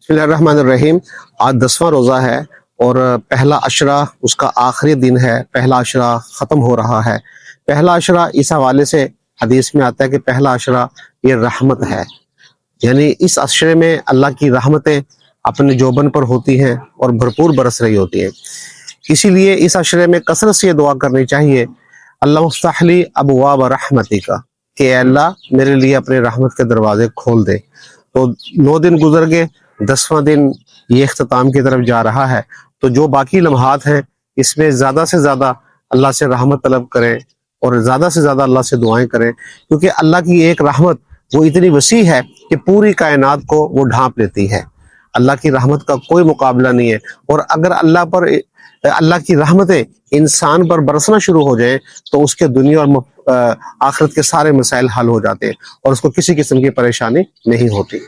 بسم اللہ الرحمن الرحیم۔ آج 10واں روزہ ہے اور پہلا عشرہ اس کا آخری دن ہے، پہلا عشرہ ختم ہو رہا ہے۔ پہلا عشرہ اس حوالے سے حدیث میں آتا ہے کہ پہلا عشرہ یہ رحمت ہے، یعنی اس عشرے میں اللہ کی رحمتیں اپنے جوبن پر ہوتی ہیں اور بھرپور برس رہی ہوتی ہیں۔ اسی لیے اس عشرے میں کثرت سے یہ دعا کرنی چاہیے، اللہ مفتح لی ابواب رحمتی کا، کہ اے اللہ میرے لیے اپنے رحمت کے دروازے کھول دے۔ تو 9 دن گزر گئے، 10واں دن یہ اختتام کی طرف جا رہا ہے، تو جو باقی لمحات ہیں اس میں زیادہ سے زیادہ اللہ سے رحمت طلب کریں اور زیادہ سے زیادہ اللہ سے دعائیں کریں، کیونکہ اللہ کی ایک رحمت وہ اتنی وسیع ہے کہ پوری کائنات کو وہ ڈھانپ لیتی ہے۔ اللہ کی رحمت کا کوئی مقابلہ نہیں ہے، اور اگر اللہ کی رحمتیں انسان پر برسنا شروع ہو جائیں تو اس کے دنیا اور آخرت کے سارے مسائل حل ہو جاتے ہیں اور اس کو کسی قسم کی پریشانی نہیں ہوتی۔